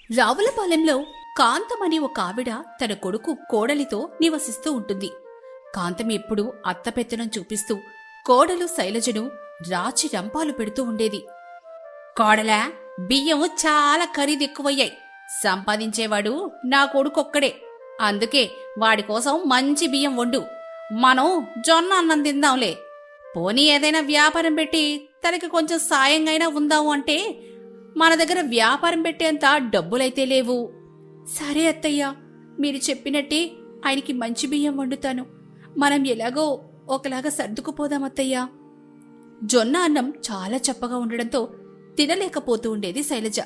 రావులపాలెంలో కాంతం అని ఒక ఆవిడ తన కొడుకు కోడలితో నివసిస్తూ ఉంటుంది. కాంతం ఎప్పుడూ అత్తపెత్తనం చూపిస్తూ కోడలు శైలజను రాచి రంపాలు పెడుతూ ఉండేది. కోడలా, బియ్యం చాలా ఖరీదెక్కువయ్యాయి. సంపాదించేవాడు నా కొడుకొక్కడే. అందుకే వాడి కోసం మంచి బియ్యం వండు. మనం జొన్న అన్నం తిందాంలే. పోనీ ఏదైనా వ్యాపారం పెట్టి తనకి కొంచెం సాయంగైనా ఉందాము అంటే మన దగ్గర వ్యాపారం పెట్టేంత డబ్బులైతే లేవు. సరే అత్తయ్యా, మీరు చెప్పినట్టే ఆయనకి మంచి బియ్యం వండుతాను. మనం ఎలాగో ఒకలాగా సర్దుకుపోదామత్తయ్యా. జొన్న అన్నం చాలా చప్పగా ఉండడంతో తినలేకపోతూ ఉండేది శైలజ.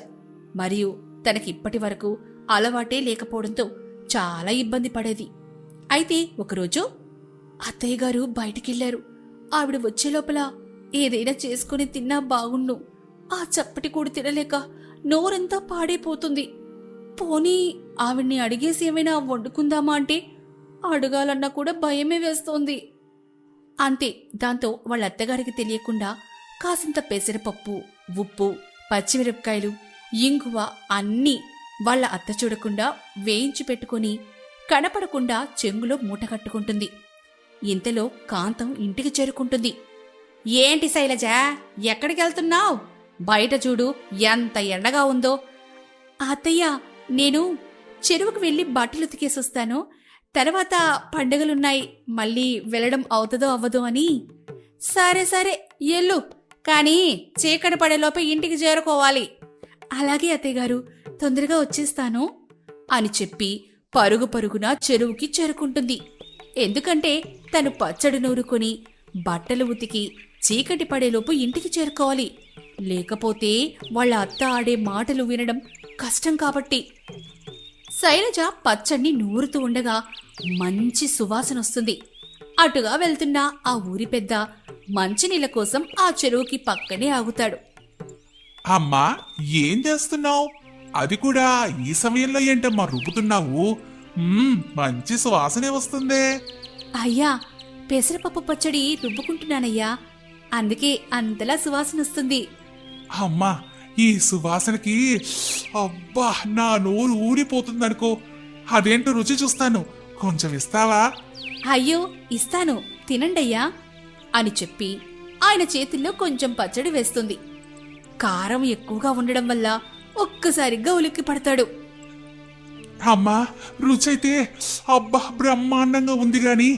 మరియు తనకిప్పటి వరకు అలవాటే లేకపోవడంతో చాలా ఇబ్బంది పడేది. అయితే ఒకరోజు అత్తయ్యగారు బయటికెళ్లారు. ఆవిడ వచ్చే లోపల ఏదైనా చేసుకుని తిన్నా బాగుండు. ఆ చప్పటి కూడి తినలేక నోరంతా పాడైపోతుంది. పోనీ ఆవిడ్ని అడిగేసి ఏమైనా వండుకుందామా అంటే అడగాలన్నా కూడా భయమే వేస్తోంది. అంతే, దాంతో వాళ్ళ అత్తగారికి తెలియకుండా కాసింత పెసరపప్పు, ఉప్పు, పచ్చిమిరపకాయలు, ఇంగువ అన్నీ వాళ్ళ అత్త చూడకుండా వేయించి పెట్టుకుని కనపడకుండా చెంగులో మూట కట్టుకుంటుంది. ఇంతలో కాంతం ఇంటికి చేరుకుంటుంది. ఏంటి శైలజ, ఎక్కడికెళ్తున్నావు? బయట చూడు ఎంత ఎండగా ఉందో. అత్తయ్య, నేను చెరువుకు వెళ్లి బట్టలు ఉతికేసొస్తాను. తర్వాత పండుగలున్నాయి, మళ్ళీ వెళ్ళడం అవుతుందో అవ్వదో అని. సరే సరే ఎల్లు, కానీ చీకటి పడేలోపే ఇంటికి చేరుకోవాలి. అలాగే అత్తయ్యగారు, తొందరగా వచ్చేస్తాను అని చెప్పి పరుగు పరుగున చెరువుకి చేరుకుంటుంది. ఎందుకంటే తను పచ్చడి నూరుకొని బట్టలు ఉతికి చీకటి పడేలోపు ఇంటికి చేరుకోవాలి. లేకపోతే వాళ్ళ అత్త ఆడే మాటలు వినడం కష్టం కాబట్టి. శైలజ పచ్చడిని నూరుతూ ఉండగా మంచి సువాసన వస్తుంది. అటుగా వెళ్తున్న ఆ ఊరి పెద్ద మంచినీళ్ళ కోసం ఆ చెరువుకి పక్కనే ఆగుతాడు. అమ్మా, ఏం చేస్తున్నావు? అది కూడా ఈ సమయంలో ఏంటమ్మా రుబ్బుతున్నావు? మంచి సువాసనే వస్తుందే. అయ్యా, పెసరపప్పు పచ్చడి రుబ్బుకుంటున్నానయ్యా, అందుకే అంతలా సువాసన వస్తుంది. అమ్మా, ఈ సువాసనకి అబ్బా నా నోరు ఊరిపోతుందనుకో. అదేంటో రుచి చూస్తాను, కొంచెం ఇస్తావా? అయ్యో, ఇస్తాను, తినండయ్యా అని చెప్పి ఆయన చేతుల్లో కొంచెం పచ్చడి వేస్తుంది. కారం ఎక్కువగా ఉండడం వల్ల ఒక్కసారిగా ఉలిక్కి పడతాడు. అమ్మా, రుచైతే అబ్బా బ్రహ్మాండంగా ఉంది గాని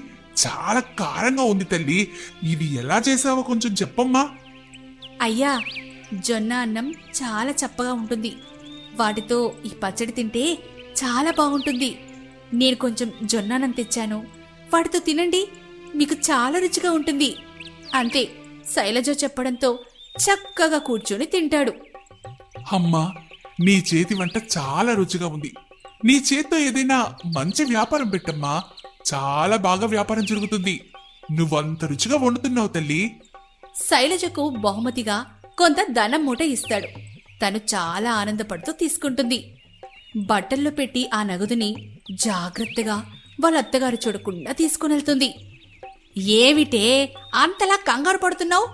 చాలా కారంగా ఉంది తల్లి. ఇది ఎలా చేసావో కొంచెం చెప్పమ్మా. అయ్యా, జొన్న అన్నం చాలా చప్పగా ఉంటుంది. వాటితో ఈ పచ్చడి తింటే చాలా బాగుంటుంది. నేను కొంచెం జొన్న అన్నం తెచ్చాను, వాటితో తినండి, మీకు చాలా రుచిగా ఉంటుంది. అంతే, శైలజ చెప్పడంతో చక్కగా కూర్చొని తింటాడు. అమ్మా, నీ చేతి వంట చాలా రుచిగా ఉంది. నీ చేత్తో ఏదైనా మంచి వ్యాపారం పెట్టమ్మా, చాలా బాగా వ్యాపారం జరుగుతుంది. నువ్వంత రుచిగా వండుతున్నావు తల్లి. శైలజకు బహుమతిగా కొంత ధనం మూట ఇస్తాడు. తను చాలా ఆనందపడుతూ తీసుకుంటుంది. బట్టల్లో పెట్టి ఆ నగదుని జాగ్రత్తగా వాళ్ళ అత్తగారు చూడకుండా తీసుకునెళ్తుంది. ఏమిటే అంతలా కంగారు పడుతున్నావు?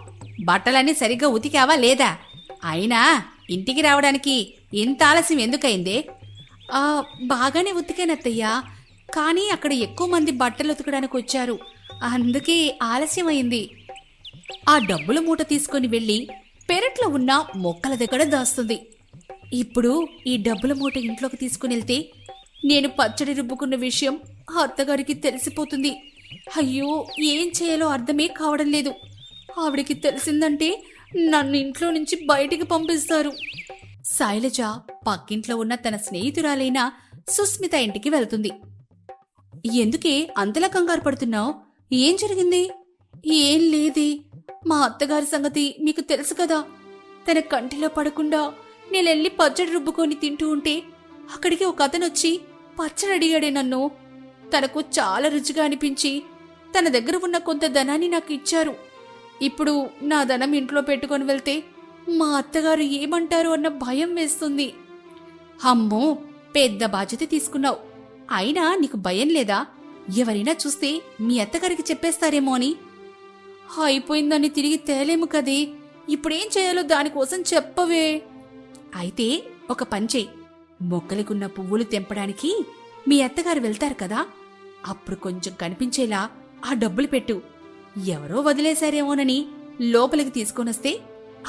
బట్టలన్నీ సరిగ్గా ఉతికావా లేదా? అయినా ఇంటికి రావడానికి ఇంత ఆలస్యం ఎందుకైందే? బాగానే ఉతికానత్తయ్యా, కానీ అక్కడ ఎక్కువ మంది బట్టలు ఉతకడానికి వచ్చారు, అందుకే ఆలస్యం అయింది. ఆ డబ్బుల మూట తీసుకుని వెళ్లి పెరట్లో ఉన్న మొక్కల దగ్గర దాస్తుంది. ఇప్పుడు ఈ డబ్బుల మూట ఇంట్లోకి తీసుకునెళ్తే నేను పచ్చడి రుబ్బుకున్న విషయం ఆ అత్తగారికి తెలిసిపోతుంది. అయ్యో, ఏం చేయాలో అర్థమే కావడం లేదు. ఆవిడికి తెలిసిందంటే నన్ను ఇంట్లో నుంచి బయటికి పంపిస్తారు. శైలజ పక్కింట్లో ఉన్న తన స్నేహితురాలైన సుస్మిత ఇంటికి వెళ్తుంది. ఎందుకే అంతలా కంగారు పడుతున్నావు? ఏం జరిగింది? ఏం లేదే, మా అత్తగారి సంగతి మీకు తెలుసు కదా. తన కంటిలో పడకుండా నేనెళ్ళి పచ్చడి రుబ్బుకొని తింటూ ఉంటే అక్కడికి ఒక అతనొచ్చి పచ్చడి అడిగాడే నన్ను. తనకు చాలా రుచిగా అనిపించి తన దగ్గర ఉన్న కొంత ధనాన్ని నాకు ఇచ్చారు. ఇప్పుడు నా ధనం ఇంట్లో పెట్టుకొని వెళ్తే మా అత్తగారు ఏమంటారు అన్న భయం వేస్తుంది. అమ్మో, పెద్ద బాధ్యత తీసుకున్నావు. అయినా నీకు భయం లేదా? ఎవరైనా చూస్తే మీ అత్తగారికి చెప్పేస్తారేమో అని. అయిపోయిందని తిరిగి తేలేము కదే, ఇప్పుడేం చేయాలో దానికోసం చెప్పవే. అయితే ఒక పంచే, మొక్కలకున్న పువ్వులు తెంపడానికి మీ అత్తగారు వెళ్తారు కదా, అప్పుడు కొంచెం కనిపించేలా ఆ డబ్బులు పెట్టు. ఎవరో వదిలేశారేమోనని లోపలికి తీసుకొనొస్తే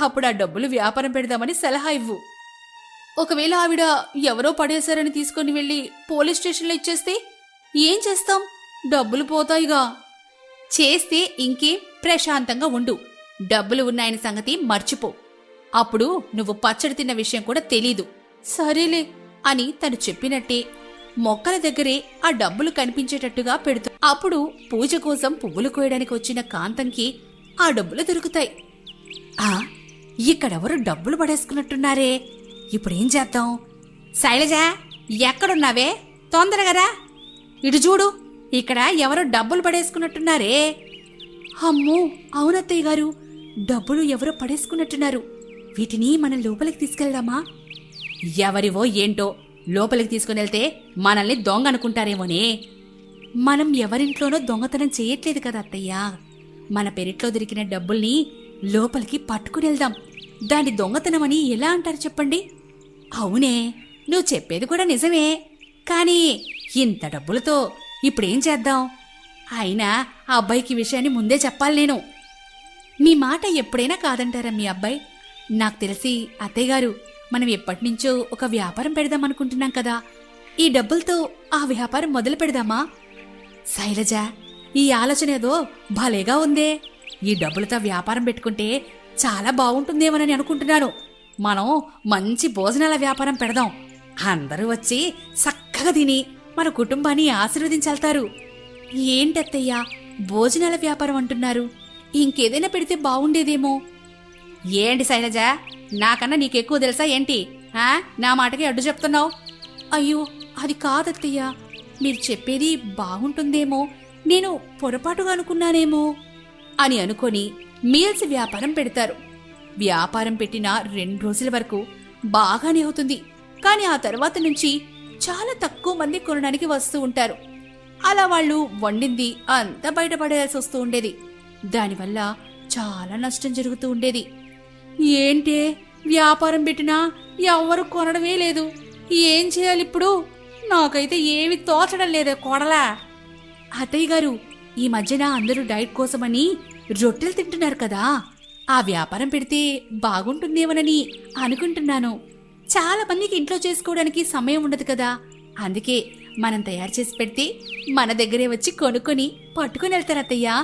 అప్పుడు ఆ డబ్బులు వ్యాపారం పెడదామని సలహా ఇవ్వు. ఒకవేళ ఆవిడ ఎవరో పడేశారని తీసుకుని వెళ్ళి పోలీస్ స్టేషన్లో ఇచ్చేస్తే ఏం చేస్తాం? డబ్బులు పోతాయిగా. చేస్తే ఇంకేం, ప్రశాంతంగా ఉండు. డబ్బులు ఉన్నాయని సంగతి మర్చిపో. అప్పుడు నువ్వు పచ్చడి తిన్న విషయం కూడా తెలీదు. సరేలే అని తను చెప్పినట్టే మొక్కల దగ్గరే ఆ డబ్బులు కనిపించేటట్టుగా పెడుతూ అప్పుడు పూజ కోసం పువ్వులు కోయడానికి వచ్చిన కాంతంకి ఆ డబ్బులు దొరుకుతాయి. ఇక్కడెవరు డబ్బులు పడేసుకున్నట్టున్నారే, ఇప్పుడేం చేద్దాం? శైలజ, ఎక్కడున్నావే? తొందరగా ఇటు చూడు, ఇక్కడ ఎవరో డబ్బులు పడేసుకున్నట్టున్నారే. అమ్మో, అవునత్తయ్య గారు, డబ్బులు ఎవరో పడేసుకున్నట్టున్నారు. వీటిని మనం లోపలికి తీసుకెళ్దామా? ఎవరివో ఏంటో లోపలికి తీసుకునెళ్తే మనల్ని దొంగ అనుకుంటారేమోనే. మనం ఎవరింట్లోనో దొంగతనం చేయట్లేదు కదా అత్తయ్యా. మన పెరిట్లో దొరికిన డబ్బుల్ని లోపలికి పట్టుకునెళ్దాం. దాన్ని దొంగతనమని ఎలా అంటారు చెప్పండి? అవునే, నువ్వు చెప్పేది కూడా నిజమే. కానీ ఇంత డబ్బులతో ఇప్పుడేం చేద్దాం? అయినా ఆ అబ్బాయికి విషయాన్ని ముందే చెప్పాలి నేను. మీ మాట ఎప్పుడైనా కాదంటారా మీ అబ్బాయి? నాకు తెలిసి అత్తయ్యగారు, మనం ఎప్పటినుంచో ఒక వ్యాపారం పెడదామనుకుంటున్నాం కదా, ఈ డబ్బులతో ఆ వ్యాపారం మొదలు పెడదామా? శైలజ, ఈ ఆలోచన ఏదో భలేగా ఉందే. ఈ డబ్బులతో వ్యాపారం పెట్టుకుంటే చాలా బాగుంటుందేమోనని అనుకుంటున్నాను. మనం మంచి భోజనాల వ్యాపారం పెడదాం. అందరూ వచ్చి చక్కగా తిని మన కుటుంబాన్ని ఆశీర్వదించెళ్తారు. ఏంటత్తయ్యా, భోజనాల వ్యాపారం అంటున్నారు? ఇంకేదైనా పెడితే బాగుండేదేమో. ఏంటి శైలజ, నాకన్నా నీకెక్కువ తెలుసా ఏంటి? నా మాటకి అడ్డు చెప్తున్నావు? అయ్యో, అది కాదత్తయ్యా, మీరు చెప్పేది బాగుంటుందేమో, నేను పొరపాటుగా అనుకున్నానేమో అని అనుకొని మీల్స్ వ్యాపారం పెడతారు. వ్యాపారం పెట్టిన 2 రోజుల వరకు బాగానే అవుతుంది. కానీ ఆ తర్వాత నుంచి చాలా తక్కువ మంది కొనడానికి వస్తూ ఉంటారు. అలా వాళ్ళు వండింది అంతా బయటపడేయాల్సి వస్తూ ఉండేది. దానివల్ల చాలా నష్టం జరుగుతూ ఉండేది. ఏంటే, వ్యాపారం పెట్టినా ఎవ్వరు కొనడమే లేదు. ఏం చేయాలి ఇప్పుడు? నాకైతే ఏమి తోచడం లేదే కోడలా. అత్తయ్య గారు, ఈ మధ్యన అందరూ డైట్ కోసమని రొట్టెలు తింటున్నారు కదా, ఆ వ్యాపారం పెడితే బాగుంటుందేమోనని అనుకుంటున్నాను. చాలా మందికి ఇంట్లో చేసుకోవడానికి సమయం ఉండదు కదా, అందుకే మనం తయారు చేసి పెడితే మన దగ్గరే వచ్చి కొనుక్కొని పట్టుకుని వెళ్తారు అత్తయ్యా.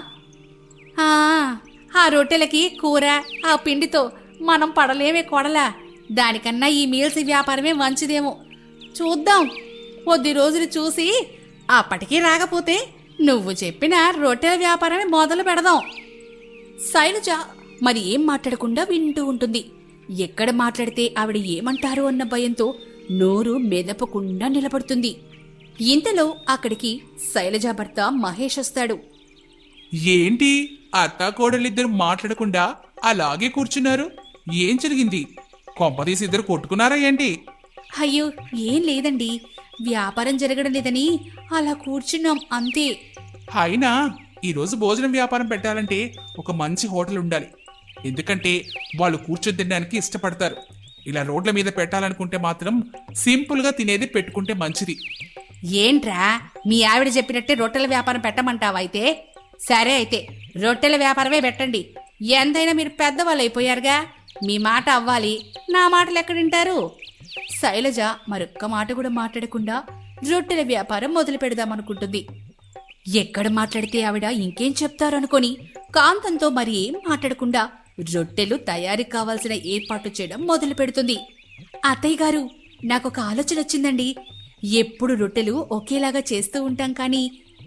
ఆ రొట్టెలకి కూర, ఆ పిండితో మనం పడలేమే కొడలా. దానికన్నా ఈ మీల్స్ వ్యాపారమే మంచిదేమో. చూద్దాం, కొద్ది రోజులు చూసి అప్పటికీ రాకపోతే నువ్వు చెప్పిన రొట్టెల వ్యాపారమే మొదలు పెడదాం. శైలజ మరి ఏం మాట్లాడకుండా వింటూ ఉంటుంది. ఎక్కడ మాట్లాడితే ఆవిడ ఏమంటారో అన్న భయంతో నోరు మెదపకుండా నిలబడుతుంది. ఇంతలో అక్కడికి శైలజ భర్త మహేష్ వస్తాడు. ఏంటి, అత్తా కోడలిద్దరు మాట్లాడకుండా అలాగే కూర్చున్నారు? ఏం జరిగింది? కొంపదీసి ఇద్దరు కొట్టుకున్నారా ఏంటి? అయ్యో, ఏం లేదండి, వ్యాపారం జరగడం లేదని అలా కూర్చున్నాం అంతే. అయినా ఈరోజు భోజనం వ్యాపారం పెట్టాలంటే ఒక మంచి హోటల్ ఉండాలి. ఎందుకంటే వాళ్ళు కూర్చొని తినడానికి ఇష్టపడతారు. ఇలా రోడ్ల మీద పెట్టాలనుకుంటే మాత్రం సింపుల్గా తినేది పెట్టుకుంటే మంచిది. ఏంట్రా, మీ ఆవిడ చెప్పినట్టే రొట్టెల వ్యాపారం పెట్టమంటావా? అయితే సరే, అయితే రొట్టెల వ్యాపారమే పెట్టండి. ఎంతైనా మీరు పెద్దవాళ్ళు అయిపోయారుగా, మీ మాట అవ్వాలి, నా మాటలు ఎక్కడింటారు? శైలజ మరొక్క మాట కూడా మాట్లాడకుండా రొట్టెల వ్యాపారం మొదలు పెడదామనుకుంటుంది. ఎక్కడ మాట్లాడితే ఆవిడ ఇంకేం చెప్తారనుకొని కాంతంతో మరి ఏం మాట్లాడకుండా రొట్టెలు తయారీ కావాల్సిన ఏర్పాట్లు చేయడం మొదలు పెడుతుంది. అత్తయ్య గారు, నాకొక ఆలోచన వచ్చిందండి. ఎప్పుడు రొట్టెలు ఒకేలాగా చేస్తూ ఉంటాం, కానీ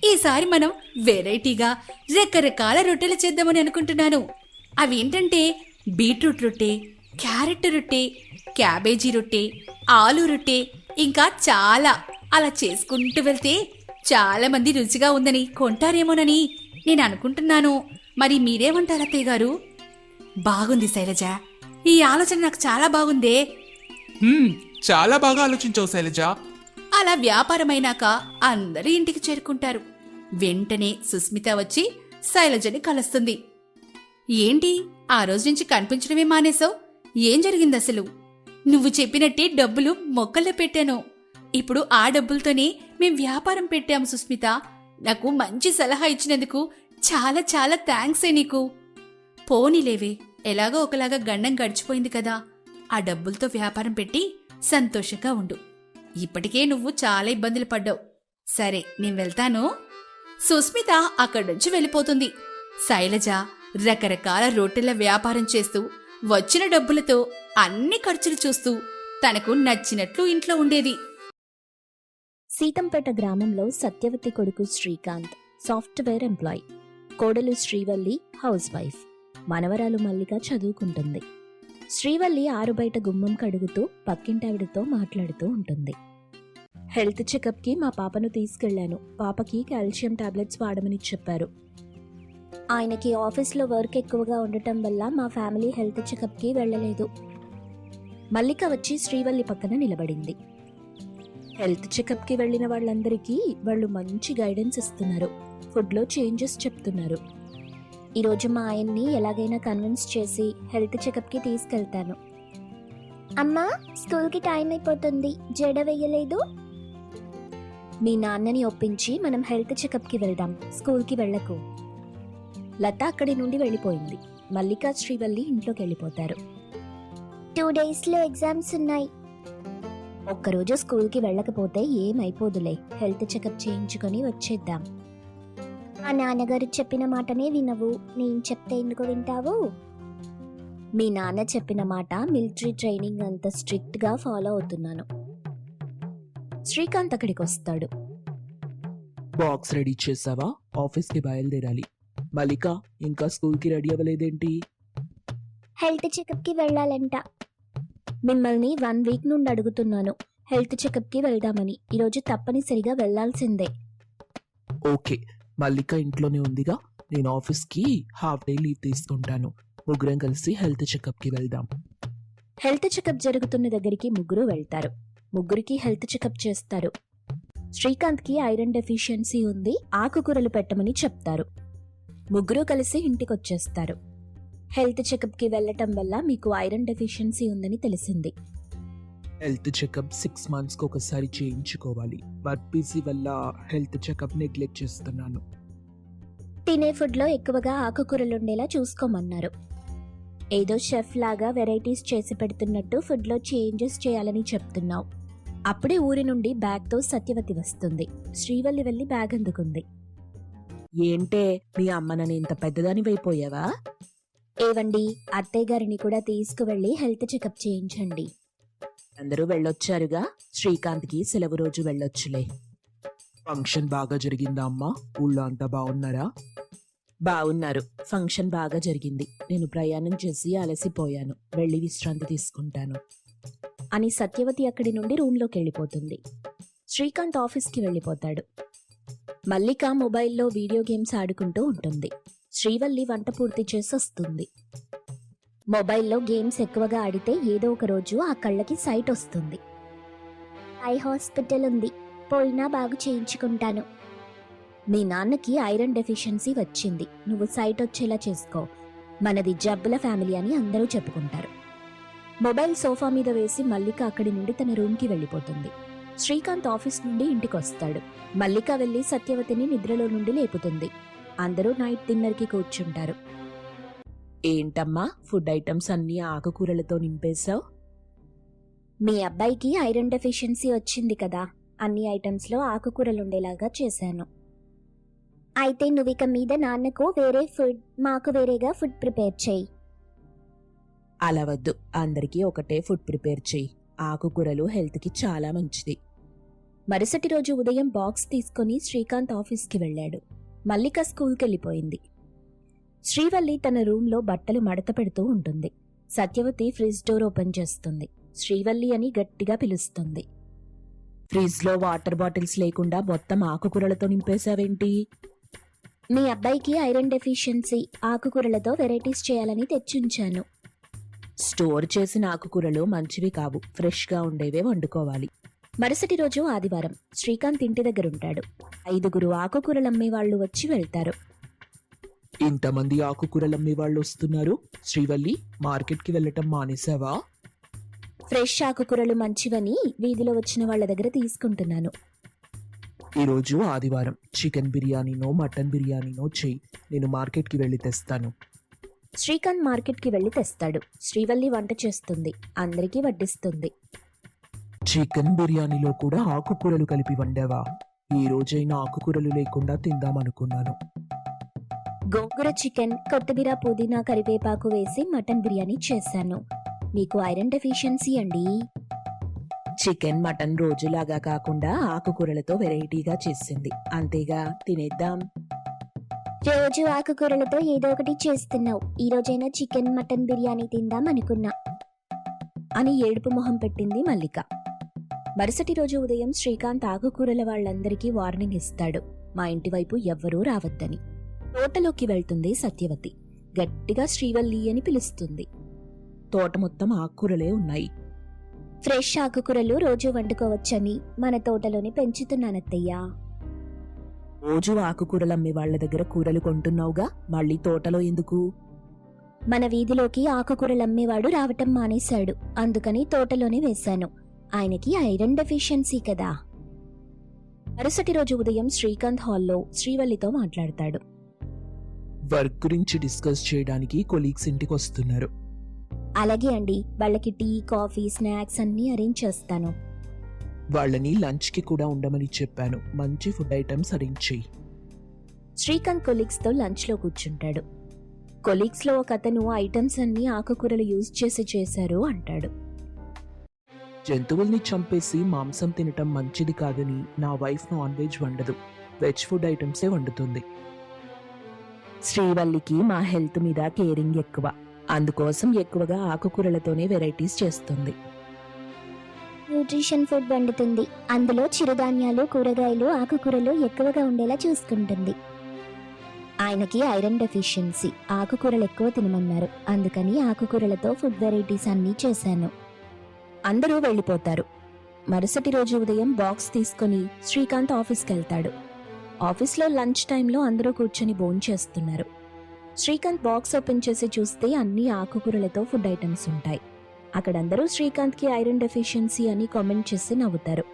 ఈసారి మనం వెరైటీగా రకరకాల రొట్టెలు చేద్దామని అనుకుంటున్నాను. అవేంటంటే బీట్రూట్ రొట్టె, క్యారెట్ రొట్టె, క్యాబేజీ రొట్టె, ఆలు రొట్టె, ఇంకా చాలా. అలా చేసుకుంటూ వెళ్తే చాలా మంది రుచిగా ఉందని కొంటారేమోనని నేను అనుకుంటున్నాను. మరి మీరేమంటారు అత్తయ్య గారు? బాగుంది శైలజ, ఈ ఆలోచన నాకు చాలా బాగుందే. చాలా బాగా ఆలోచించావు శైలజ. అలా వ్యాపారమైనాక అందరూ ఇంటికి చేరుకుంటారు. వెంటనే సుస్మిత వచ్చి శైలజని కలుస్తుంది. ఏంటి, ఆ రోజు నుంచి కనిపించడమే మానేశావు? ఏం జరిగింది అసలు? నువ్వు చెప్పినట్టే డబ్బులు మొక్కల్లో పెట్టాను. ఇప్పుడు ఆ డబ్బులతోనే మేం వ్యాపారం పెట్టాము సుస్మిత. నాకు మంచి సలహా ఇచ్చినందుకు చాలా చాలా థ్యాంక్సే నీకు. పోనీలేవే, ఎలాగో ఒకలాగా గండం గడిచిపోయింది కదా. ఆ డబ్బులతో వ్యాపారం పెట్టి సంతోషంగా ఉండు. ఇప్పటికే నువ్వు చాలా ఇబ్బందులు పడ్డావు. సరే, నేను వెళ్తాను. సుస్మిత అక్కడ్నుంచి వెళ్ళిపోతుంది. శైలజ రకరకాల రొట్టెల వ్యాపారం చేస్తూ వచ్చిన డబ్బులతో అన్ని ఖర్చులు చూస్తూ తనకు నచ్చినట్లు ఇంట్లో ఉండేది. సీతంపేట గ్రామంలో సత్యవతి కొడుకు శ్రీకాంత్ సాఫ్ట్వేర్ ఎంప్లాయ్, కోడలు శ్రీవల్లి హౌస్ వైఫ్, మనవరాలు మల్లిక చదువుకుంటుంది. శ్రీవల్లి ఆరు బయట గుమ్మం కడుగుతూ పక్కింటావిడతో మాట్లాడుతూ ఉంటుంది. హెల్త్ చెకప్కి మా పాపను తీసుకెళ్లాను. పాపకి కాల్షియం టాబ్లెట్స్ వాడమని చెప్పారు. ఆయనకి ఆఫీస్లో వర్క్ ఎక్కువగా ఉండటం వల్ల మా ఫ్యామిలీ హెల్త్ చెకప్కి వెళ్ళలేదు. మల్లిక వచ్చి శ్రీవల్లి పక్కన నిలబడింది. హెల్త్ చెకప్కి వెళ్ళిన వాళ్ళందరికీ వాళ్ళు మంచి గైడెన్స్ ఇస్తున్నారు, ఫుడ్లో చేంజెస్ చెప్తున్నారు. ఈరోజు మా ఆయన్ని ఎలాగైనా కన్విన్స్ చేసి హెల్త్ చెకప్కి తీసుకెళ్తాను. అమ్మా, స్కూల్కి టైం అయిపోతుంది, జడ వేయలేదు. మీ నాన్నని ఒప్పించి మనం హెల్త్ చెకప్కి వెళ్దాం, స్కూల్కి వెళ్ళకు. లత అక్కడి నుండి వెళ్ళిపోయింది. మల్లిక శ్రీవల్లి ఇంట్లోకి వెళ్ళిపోతారు. 2 డేస్లో ఎగ్జామ్స్ ఉన్నాయి. ఒక్కరోజు స్కూల్కి వెళ్ళకపోతే ఏమైపోదులే, హెల్త్ చెకప్ చేయించుకొని వచ్చేద్దాం. ఆ నాన్నగారు చెప్పిన మాటనే వినవు, నేను చెప్తే ఎందుకు వింటావు? మీ నాన్న చెప్పిన మాట మిలిటరీ ట్రైనింగ్ అంత స్ట్రిక్ట్గా ఫాలో అవుతున్నాను. శ్రీకాంత్ అక్కడికి వస్తాడు. బాక్స్ రెడీ చేసావా? ఆఫీస్కి బయలుదేరాలి. మల్లిక, ఇంకా స్కూల్కి రెడీ అవ్వలేదేంటి? హెల్త్ చెకప్కి వెళ్ళాలంట. మిమ్మల్ని 1 వీక్ నుండి అడుగుతున్నాను హెల్త్ చెకప్కి వెళ్దామని. ఈరోజు తప్పనిసరిగా వెళ్లాల్సిందే. ఓకే, మల్లిక ఇంట్లోనే ఉందిగా, నేను ఆఫీస్కి హాఫ్ డే లీవ్ తీసుకుంటాను. ముగ్గురం కలిసి హెల్త్ చెకప్కి వెళ్దాం. హెల్త్ చెకప్ జరుగుతున్న దగ్గరికి ముగ్గురు వెళ్తారు. ముగ్గురికి హెల్త్ చెకప్ చేస్తారు. శ్రీకాంత్కి ఐరన్ డెఫిషియన్సీ ఉంది, ఆకుకూరలు పెట్టమని చెప్తారు. ముగ్గురు కలిసి ఇంటికొచ్చేస్తారు. హెల్త్ చెకప్కి వెళ్ళటం వల్ల మీకు ఐరన్ డెఫిషియన్సీ ఉందని తెలిసింది. హెల్త్ చెకప్ 6 monthsకి ఒకసారి చేయించుకోవాలి. వర్క్ బిజీ వల్ల హెల్త్ చెకప్ నెగ్లెక్ట్ చేస్తున్నాను. తినే ఫుడ్లో ఎక్కువగా ఆకుకూరలు ఉండేలా చూసుకోమన్నారు. ఏదో షెఫ్ లాగా వెరైటీస్ చేసి పెడుతున్నట్టు ఫుడ్లో చేంజెస్ చేయాలని చెప్తున్నావు. అప్పుడే ఊరి నుండి బ్యాగ్తో సత్యవతి వస్తుంది. శ్రీవల్లి వెళ్ళి బ్యాగ్ అందుకుంది. ఏంటే, మీ అమ్మనని ఇంత పెద్దదాని అయిపోయావా? ఏవండి, అత్తయ్య గారిని కూడా తీసుకువెళ్ళి హెల్త్ చెకప్ చేయించండి. అందరూ వెళ్ళొచ్చారుగా, శ్రీకాంత్కి సెలవు రోజు వెళ్ళొచ్చులే. ఫంక్షన్ బాగా జరిగిందా అమ్మా? ఊళ్ళో అంతా బాగున్నారా? బాగున్నారు. ఫంక్షన్ బాగా జరిగింది. నేను ప్రయాణం చేసి అలసిపోయాను, వెళ్ళి విశ్రాంతి తీసుకుంటాను అని సత్యవతి అక్కడి నుండి రూమ్లోకి వెళ్ళిపోతుంది. శ్రీకాంత్ ఆఫీస్కి వెళ్ళిపోతాడు. మల్లిక మొబైల్లో వీడియో గేమ్స్ ఆడుకుంటూ ఉంటుంది. శ్రీవల్లి వంట పూర్తి చేసి వస్తుంది. మొబైల్లో గేమ్స్ ఎక్కువగా ఆడితే ఏదో ఒక రోజు ఆ కళ్ళకి సైట్ వస్తుంది. ఐ హాస్పిటల్ ఉంది, పోయినా బాగు చేయించుకుంటాను. మీ నాన్నకి ఐరన్ డెఫిషియన్సీ వచ్చింది, నువ్వు సైట్ వచ్చేలా చేసుకో. మనది జబ్బుల ఫ్యామిలీ అని అందరూ చెప్పుకుంటారు. మొబైల్ సోఫా మీద వేసి మల్లిక అక్కడి నుండి తన రూమ్కి వెళ్ళిపోతుంది. శ్రీకాంత్ ఆఫీస్ నుండి ఇంటికి వస్తాడు. మల్లిక వెళ్ళి సత్యవతిని నిద్రలో నుండి లేపుతుంది. అందరూ నైట్ డిన్నర్కి కూర్చుంటారు. ఏంటమ్మా, ఫుడ్ ఐటమ్స్ అన్నీ ఆకుకూరలతో నింపేశావు? మీ అబ్బాయికి ఐరన్ డెఫిషియన్సీ వచ్చింది కదా, అన్ని ఐటమ్స్లో ఆకుకూరలు ఉండేలాగా చేశాను. అయితే నువ్విక మీద నాన్నకు వేరే ఫుడ్, మాకు వేరేగా ఫుడ్ ప్రిపేర్ చేయి. అలా వద్దు, అందరికీ ఒకటే ఫుడ్ ప్రిపేర్ చెయ్యి. ఆకుకూరలు హెల్త్కి చాలా మంచిది. మరుసటి రోజు ఉదయం బాక్స్ తీసుకుని శ్రీకాంత్ ఆఫీస్కి వెళ్ళాడు. మల్లిక స్కూల్కి వెళ్ళిపోయింది. శ్రీవల్లి తన రూమ్లో బట్టలు మడత పెడుతూ ఉంటుంది. సత్యవతి ఫ్రిడ్జ్ డోర్ ఓపెన్ చేస్తుంది. శ్రీవల్లి అని గట్టిగా పిలుస్తుంది. ఫ్రిడ్జ్లో వాటర్ బాటిల్స్ లేకుండా మొత్తం ఆకుకూరలతో నింపేశావేంటి? మీ అబ్బాయికి ఐరన్ డెఫిషియన్సీ, ఆకుకూరలతో వెరైటీస్ చేయాలని తెచ్చుంచాను. స్టోర్ చేసిన ఆకుకూరలు మంచివి కావు, ఫ్రెష్గా ఉండేవే వండుకోవాలి. మరుసటి రోజు ఆదివారం. శ్రీకాంత్ ఇంటి దగ్గరుంటాడు. 5 ఆకుకూరలమ్మే వాళ్ళు వచ్చి వెళ్తారు. ఇంతమంది ఆకుకూరలమ్మే వాళ్ళు వస్తున్నారు. శ్రీవల్లి, మార్కెట్కి వెళ్ళటం మానేసావా? ఫ్రెష్ ఆకుకూరలు మంచివని వీధిలో వచ్చిన వాళ్ళ దగ్గర తీసుకుంటున్నాను. ఈరోజు ఆదివారం. చికెన్ బిర్యానీనో మటన్ బిర్యానీనో చెయ్యి, నేను మార్కెట్కి వెళ్ళి తెస్తాను. శ్రీకాంత్ మార్కెట్కి వెళ్ళి తెస్తాడు. శ్రీవల్లి వంట చేస్తుంది, అందరికీ వడ్డిస్తుంది. చికెన్ బిర్యానీలో కూడా ఆకుకూరలు కలిపి వండావా? ఈ రోజైనా ఆకుకూరలు లేకుండా తిందామనుకున్నాను. గోంగూర చికెన్, కొత్తిమీర, పుదీనా, కరివేపాకు వేసి మటన్ బిర్యానీ చేశాను. మీకు ఐరన్ డెఫిషియన్సీ అండి. చికెన్ మటన్ రోజులాగా కాకుండా ఆకుకూరలతో వెరైటీగా చేసింది, అంతేగా, తినేద్దాం. రోజు ఆకుకూరలతో ఏదో ఒకటి చేస్తున్నావు, ఈ రోజైనా చికెన్ మటన్ బిర్యానీ తిందాం అనుకున్నా అని ఏడుపు మొహం పెట్టింది మల్లిక. మరుసటి రోజు ఉదయం శ్రీకాంత్ ఆకుకూరల వాళ్ళందరికీ వార్నింగ్ ఇస్తాడు, మా ఇంటి వైపు ఎవ్వరూ రావద్దని. తోటలోకి వెళ్తుంది సత్యవతి. గట్టిగా శ్రీవల్లి అని పిలుస్తుంది. తోట మొత్తం ఆకుకూరలే ఉన్నాయి. ఫ్రెష్ ఆకుకూరలు రోజు వండుకోవచ్చని మన తోటలోనే పెంచుతున్నానత్తయ్యా. రోజు ఆకుకూరలు అమ్మే వాళ్ల దగ్గర కూరలు కొంటున్నావుగా, మళ్ళీ తోటలో ఎందుకు? మన వీధిలోకి ఆకుకూరలు అమ్మేవాడు రావటం మానేశాడు, అందుకని తోటలోనే వేశాను. ఆయనకి ఐరన్ డెఫిషియన్సీ కదా. మరుసటి రోజు ఉదయం శ్రీకాంత్ హాల్లో శ్రీవల్లితో మాట్లాడతాడు. వర్క్ గురించి డిస్కస్ చేయడానికి కొలీగ్స్ ఇంటికి వస్తున్నారు. అలాగే అండి, వాళ్ళకి టీ, కాఫీ, స్నాక్స్ అన్నీ అరేంజ్ చేస్తాను. వాళ్ళని లంచ్కి కూడా ఉండమని చెప్పాను. మంచి ఫుడ్ ఐటమ్స్ అరేంజ్ చెయ్యి. శ్రీకాంత్ కొలీగ్స్ తో లంచ్ లో కూర్చుంటాడు. కొలీగ్స్ లో ఒక అతను ఐటమ్స్ అన్ని ఆకుకూరలు యూజ్ చేసి చేశారు అంటాడు. జంతువుల్ని చంపేసి మాంసం తినటం మంచిది కాదని నా వైఫ్ నాన్ వెజ్ వండదు, వెజ్ ఫుడ్ ఐటమ్సే వండుతుంది. శ్రీవల్లికి మా హెల్త్ మీద కేరింగ్ ఎక్కువ, అందుకోసం ఎక్కువగా ఆకుకూరలతోనే వెరైటీస్ చేస్తుంది. న్యూట్రిషన్ ఫుడ్ వండుతుంది, అందులో చిరుధాన్యాలు, కూరగాయలు, ఆకుకూరలు ఎక్కువగా ఉండేలా చూసుకుంటుంది. ఆయనకి ఐరన్ డెఫిషియన్సీ, ఆకుకూరలు ఎక్కువ తినమన్నారు, అందుకని ఆకుకూరలతో ఫుడ్ వెరైటీస్ అన్నీ చేశాను. అందరూ వెళ్ళిపోతారు. మరుసటి రోజు ఉదయం బాక్స్ తీసుకుని శ్రీకాంత్ ఆఫీస్కి వెళ్తాడు. ఆఫీస్లో లంచ్ టైంలో అందరూ కూర్చొని భోంచేస్తున్నారు. శ్రీకాంత్ బాక్స్ ఓపెన్ చేసి చూస్తే అన్ని ఆకుకూరలతో ఫుడ్ ఐటమ్స్ ఉంటాయి. అక్కడందరూ శ్రీకాంత్కి ఐరన్ డెఫిషియన్సీ అని కామెంట్ చేసి నవ్వుతారు.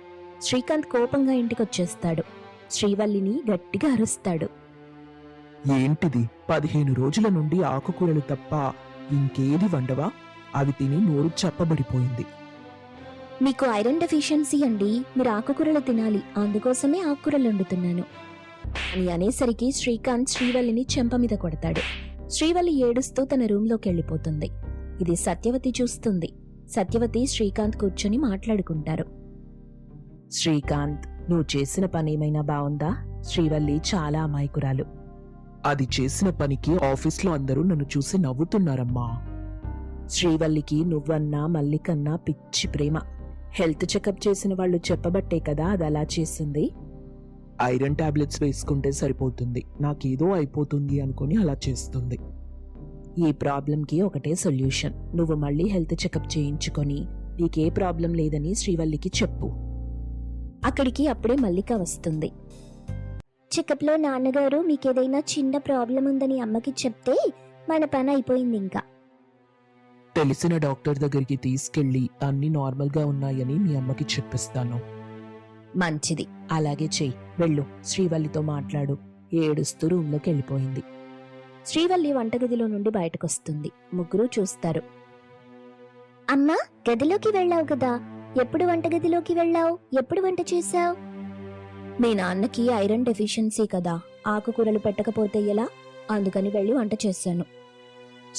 శ్రీకాంత్ కోపంగా ఇంటికొచ్చేస్తాడు. శ్రీవల్లిని గట్టిగా అరుస్తాడు. ఏంటిది, 15 రోజుల నుండి ఆకుకూరలు తప్ప ఇంకేది వండవా? అవి తిని నోరు చప్పబడిపోయింది. మీకు ఐరన్ డెఫిషియన్సీ అండి, మీరు ఆకుకూరలు తినాలి, అందుకోసమే ఆకుకూరలు వండుతున్నాను అని అనేసరికి శ్రీకాంత్ శ్రీవల్లిని చెంప మీద కొడతాడు. శ్రీవల్లి ఏడుస్తూ తన రూంలోకి వెళ్ళిపోతుంది. ఇది సత్యవతి చూస్తుంది. సత్యవతి, శ్రీకాంత్ కూర్చొని మాట్లాడుకుంటారు. శ్రీకాంత్, నువ్వు చేసిన పనేమైనా బావుందా? శ్రీవల్లి చాలా అమాయకురాలు. అది చేసిన పనికి ఆఫీస్లో అందరూ నన్ను చూసి నవ్వుతున్నారమ్మా. శ్రీవల్లికి నువ్వన్నా మల్లికన్నా పిచ్చి ప్రేమ. హెల్త్ చెకప్ చేసిన వాళ్ళు చెప్పబట్టే కదా అది అలా చేసింది. ఐరన్ టాబ్లెట్స్ వేసుకుంటే సరిపోతుంది, నాకేదో అయిపోతుంది అనుకుని అలా చేస్తుంది. ఈ ప్రాబ్లంకి ఒకటే సొల్యూషన్, నువ్వు మళ్ళీ హెల్త్ చెకప్ చేయించుకొని నీకే ప్రాబ్లం లేదని శ్రీవల్లికి చెప్పు. అక్కడికి అప్పుడే మల్లిక వస్తుంది. చెకప్లో నాన్నగారు మీకేదైనా చిన్న ప్రాబ్లం ఉందని అమ్మకి చెప్తే మన పని అయిపోయింది. ఇంకా తెలిసిన డాక్టర్ దగ్గరికి తీసుకెళ్లి అన్ని నార్మల్గా ఉన్నాయని మీ అమ్మకి చెప్పిస్తాను. మంచిది, అలాగే చెయ్యి. వెళ్ళు, శ్రీవల్లితో మాట్లాడు. ఏడుస్తూ రూంలోకి వెళ్ళిపోయింది. శ్రీవల్లి వంటగదిలో నుండి బయటకొస్తుంది. ముగ్గురు చూస్తారు. అమ్మా, గదిలోకి వెళ్ళావు కదా, ఎప్పుడు వంటగదిలోకి వెళ్ళావు? ఎప్పుడు వంట చేశావు? మీ నాన్నకి ఐరన్ డెఫిషియన్సీ కదా, ఆకుకూరలు పెట్టకపోతే ఎలా, అందుకని వెళ్ళి వంట చేశాను.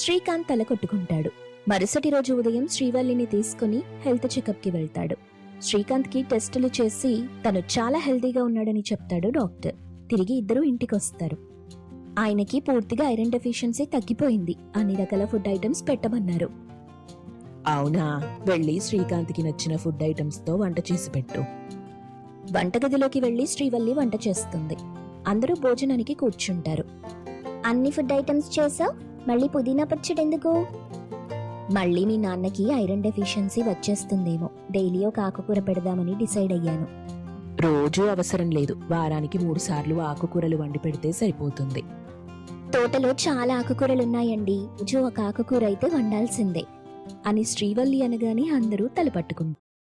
శ్రీకాంత్ తల కొట్టుకుంటాడు. మరుసటి రోజు ఉదయం శ్రీవల్లిని తీసుకుని హెల్త్ చెకప్కి వెళ్తాడు. శ్రీకాంత్కి టెస్టులు చేసి తను చాలా హెల్తీగా ఉన్నాడని చెప్తాడు డాక్టర్. తిరిగి ఇద్దరు ఇంటికొస్తారు. ఆయనకి పూర్తిగా ఐరన్ డెఫిషియన్సీ తగ్గిపోయింది. అన్ని రకాల ఫుడ్ ఐటమ్స్ పెట్టమన్నారు. అవునా, వెళ్ళి శ్రీకాంత్కి నచ్చిన ఫుడ్ ఐటమ్స్ తో వంట చేసి పెట్టు. వంటగదిలోకి వెళ్లి శ్రీవల్లి వంట చేస్తుంది. అందరూ భోజనానికి కూర్చుంటారు. అన్ని ఫుడ్ ఐటమ్స్ చేసావు, మళ్ళీ పుదీనా పచ్చడి ఎందుకు? మళ్ళీ మీ నాన్నకి ఐరన్ డెఫిషియన్సీ వచ్చేస్తుందేమో, డైలీ ఒక ఆకుకూర పెడదామని డిసైడ్ అయ్యాను. రోజు అవసరం లేదు, వారానికి 3 సార్లు ఆకుకూరలు వండి పెడితే సరిపోతుంది. తోటలో చాలా ఆకుకూరలున్నాయండి, రోజు ఒక ఆకుకూర అయితే వండాల్సిందే. అని శ్రీవల్లి అనగానే అందరూ తలపట్టుకుంటారు.